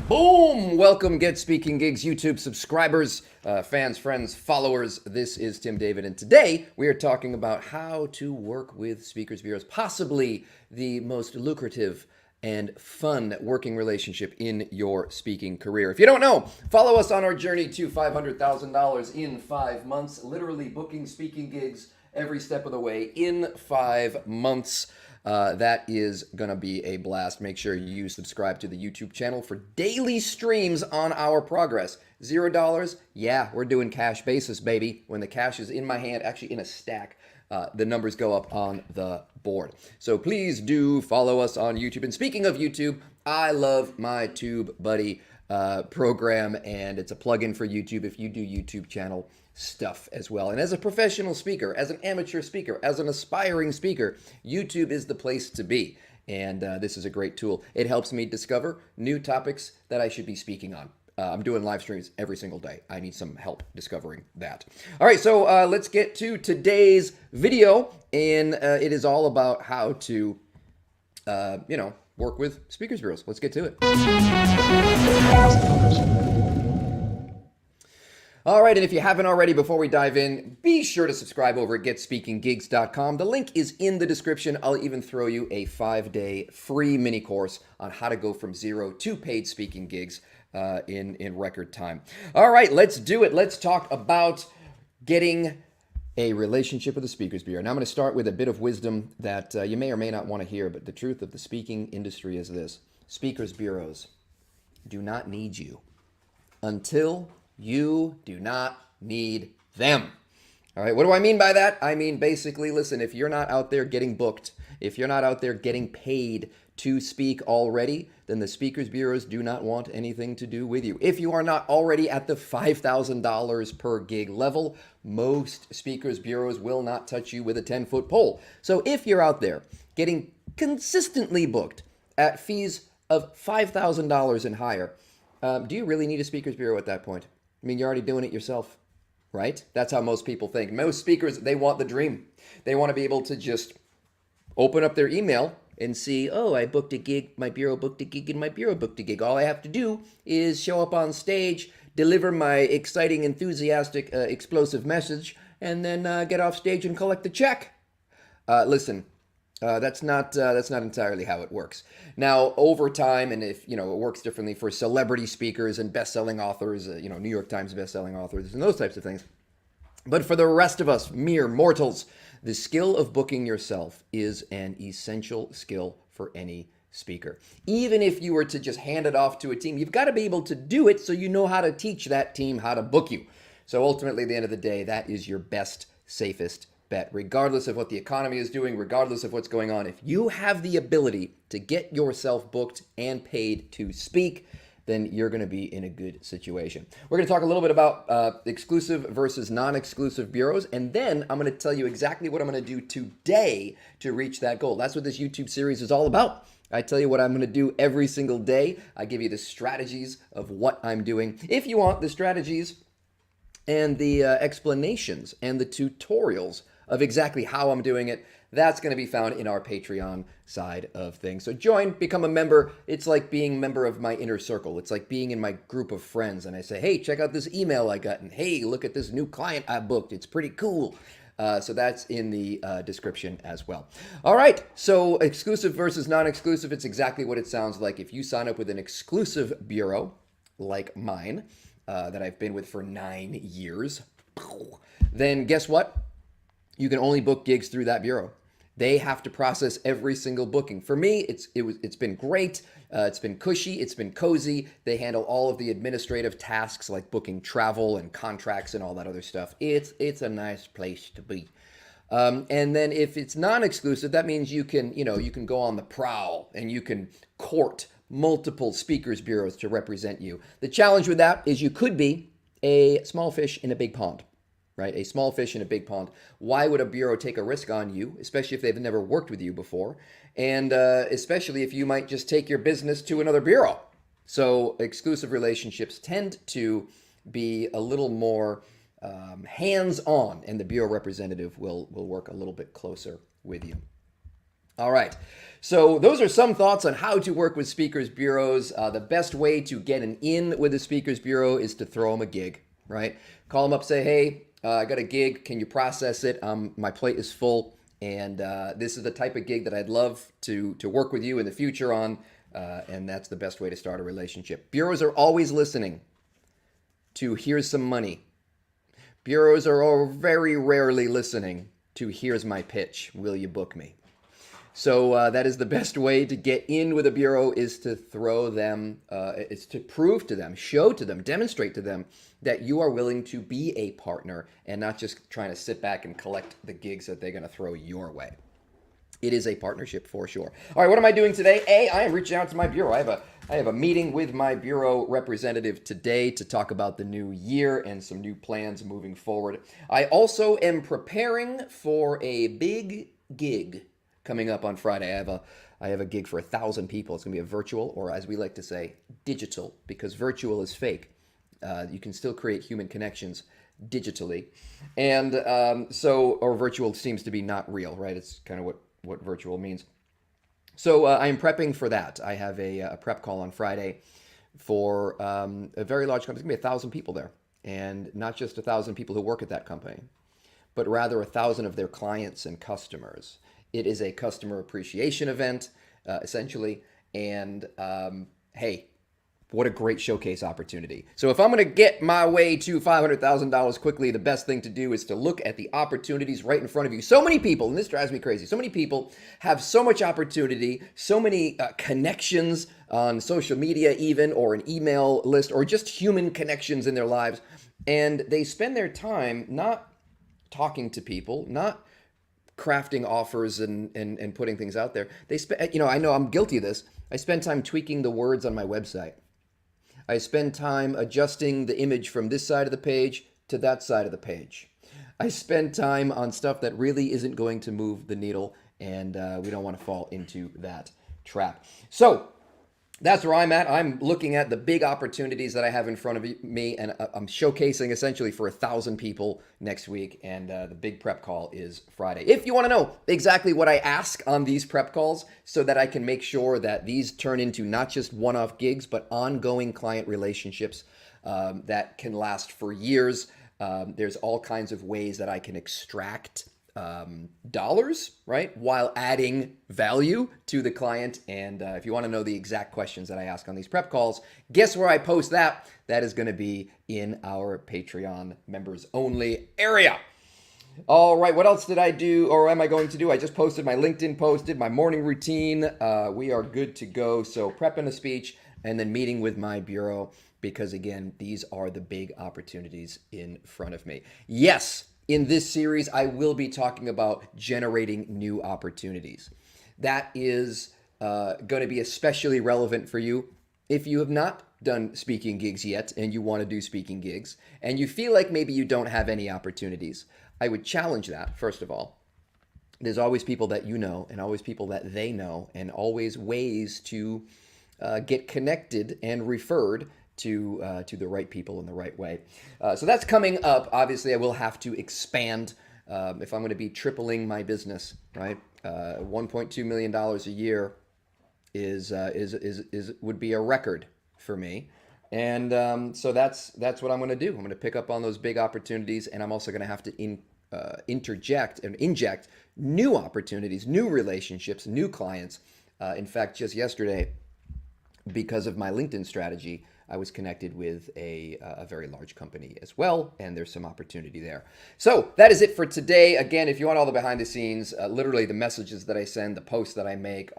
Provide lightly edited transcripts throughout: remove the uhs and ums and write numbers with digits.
Boom! Welcome, Get Speaking Gigs YouTube subscribers, fans, friends, followers. This is Tim David, and today we are talking about how to work with speakers bureaus, possibly the most lucrative and fun working relationship in your speaking career. If you don't know, follow us on our journey to $500,000 in 5 months, literally booking speaking gigs every step of the way in 5 months. That is going to be a blast. Make sure you subscribe to the YouTube channel for daily streams on our progress. $0? Yeah, we're doing cash basis, baby. When the cash is in my hand, actually in a stack, the numbers go up on the board. So please do follow us on YouTube. And speaking of YouTube, I love my Tube Buddy program, and it's a plugin for YouTube if you do YouTube channel stuff as well. And as a professional speaker, as an amateur speaker, as an aspiring speaker, YouTube is the place to be. And this is a great tool. It helps me discover new topics that I should be speaking on. I'm doing live streams every single day. I need some help discovering that. All right, so let's get to today's video. And it is all about how to, work with speakers bureaus. Let's get to it. All right, and if you haven't already, before we dive in, be sure to subscribe over at GetSpeakingGigs.com. The link is in the description. I'll even throw you a 5-day free mini course on how to go from zero to paid speaking gigs in record time. All right, let's do it. Let's talk about getting a relationship with a speakers bureau. Now I'm going to start with a bit of wisdom that you may or may not want to hear, but the truth of the speaking industry is this: speakers bureaus do not need you until you do not need them. All right, what do I mean by that? I mean, basically, listen, if you're not out there getting booked, if you're not out there getting paid to speak already, then the speakers bureaus do not want anything to do with you. If you are not already at the $5,000 per gig level, most speakers bureaus will not touch you with a 10-foot pole. So if you're out there getting consistently booked at fees of $5,000 and higher, do you really need a speakers bureau at that point? I mean, you're already doing it yourself, right? That's how most people think. Most speakers, they want the dream. They want to be able to just open up their email and see, oh, I booked a gig, my bureau booked a gig, and my bureau booked a gig. All I have to do is show up on stage, deliver my exciting, enthusiastic, explosive message, and then get off stage and collect the check. Listen. That's not entirely how it works. Now, over time, and if it works differently for celebrity speakers and best-selling authors, New York Times best-selling authors, and those types of things. But for the rest of us, mere mortals, the skill of booking yourself is an essential skill for any speaker. Even if you were to just hand it off to a team, you've got to be able to do it so you know how to teach that team how to book you. So ultimately, at the end of the day, that is your best, safest bet. Regardless of what the economy is doing, regardless of what's going on, if you have the ability to get yourself booked and paid to speak, then you're going to be in a good situation. We're going to talk a little bit about exclusive versus non-exclusive bureaus, and then I'm going to tell you exactly what I'm going to do today to reach that goal. That's what this YouTube series is all about. I tell you what I'm going to do every single day. I give you the strategies of what I'm doing. If you want the strategies and the explanations and the tutorials of exactly how I'm doing it, that's going to be found in our Patreon side of things. So join, become a member. It's like being a member of my inner circle. It's like being in my group of friends, and I say, hey, check out this email I got, and hey, look at this new client I booked. It's pretty cool. So that's in the description as well. All right, so exclusive versus non-exclusive, it's exactly what it sounds like. If you sign up with an exclusive bureau like mine, that I've been with for 9 years, then guess what? You can only book gigs through that bureau. They have to process every single booking. For me, it's been great. It's been cushy. It's been cozy. They handle all of the administrative tasks like booking travel and contracts and all that other stuff. It's a nice place to be. And then if it's non-exclusive, that means you can go on the prowl and you can court multiple speakers bureaus to represent you. The challenge with that is you could be a small fish in a big pond. Right? A small fish in a big pond. Why would a bureau take a risk on you, especially if they've never worked with you before, and especially if you might just take your business to another bureau? So exclusive relationships tend to be a little more hands-on, and the bureau representative will work a little bit closer with you. All right. So those are some thoughts on how to work with speakers bureaus. The best way to get an in with a speakers bureau is to throw them a gig, right? Call them up, say, hey, I got a gig. Can you process it? My plate is full, and this is the type of gig that I'd love to work with you in the future on, and that's the best way to start a relationship. Bureaus are always listening to here's some money. Bureaus are very rarely listening to here's my pitch. Will you book me? So that is the best way to get in with a bureau, is to throw them, is to prove to them, show to them, demonstrate to them that you are willing to be a partner and not just trying to sit back and collect the gigs that they're going to throw your way. It is a partnership for sure. All right, what am I doing today? I am reaching out to my bureau. I have a meeting with my bureau representative today to talk about the new year and some new plans moving forward. I also am preparing for a big gig coming up on Friday. I have a gig for 1,000 people. It's going to be a virtual, or as we like to say, digital, because virtual is fake. You can still create human connections digitally. And or virtual seems to be not real, right? It's kind of what virtual means. So I'm prepping for that. I have a prep call on Friday for a very large company. It's going to be 1,000 people there. And not just 1,000 people who work at that company, but rather 1,000 of their clients and customers. It is a customer appreciation event, essentially. And hey, what a great showcase opportunity. So if I'm going to get my way to $500,000 quickly, the best thing to do is to look at the opportunities right in front of you. So many people, and this drives me crazy, so many people have so much opportunity, so many connections on social media even, or an email list, or just human connections in their lives. And they spend their time not talking to people, not crafting offers and putting things out there. They spend, I know I'm guilty of this. I spend time tweaking the words on my website. I spend time adjusting the image from this side of the page to that side of the page. I spend time on stuff that really isn't going to move the needle, and we don't want to fall into that trap. So that's where I'm at. I'm looking at the big opportunities that I have in front of me, and I'm showcasing essentially for 1,000 people next week, and the big prep call is Friday. If you want to know exactly what I ask on these prep calls so that I can make sure that these turn into not just one-off gigs, but ongoing client relationships that can last for years, there's all kinds of ways that I can extract dollars, right, while adding value to the client. And if you want to know the exact questions that I ask on these prep calls, guess where I post that? That is going to be in our Patreon members only area. All right, what else did I do, or am I going to do? I just posted my LinkedIn post, did my morning routine. We are good to go. So prepping a speech and then meeting with my bureau, because again, these are the big opportunities in front of me. Yes, in this series, I will be talking about generating new opportunities. That is going to be especially relevant for you if you have not done speaking gigs yet and you want to do speaking gigs and you feel like maybe you don't have any opportunities. I would challenge that, first of all. There's always people that you know and always people that they know, and always ways to get connected and referred to the right people in the right way. So that's coming up. Obviously, I will have to expand if I'm going to be tripling my business, right? $1.2 million a year is would be a record for me. And so that's what I'm going to do. I'm going to pick up on those big opportunities, and I'm also going to have to inject new opportunities, new relationships, new clients. In fact, just yesterday, because of my LinkedIn strategy, I was connected with a very large company as well, and there's some opportunity there. So that is it for today. Again, if you want all the behind the scenes, literally the messages that I send, the posts that I make,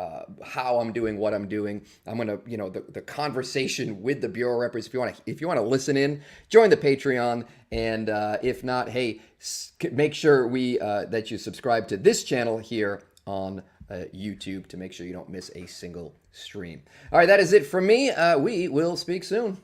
how I'm doing, what I'm doing, I'm gonna, the conversation with the bureau representatives. If you want to listen in, join the Patreon, and if not, hey, make sure that you subscribe to this channel here on YouTube to make sure you don't miss a single stream. All right, that is it from me. We will speak soon.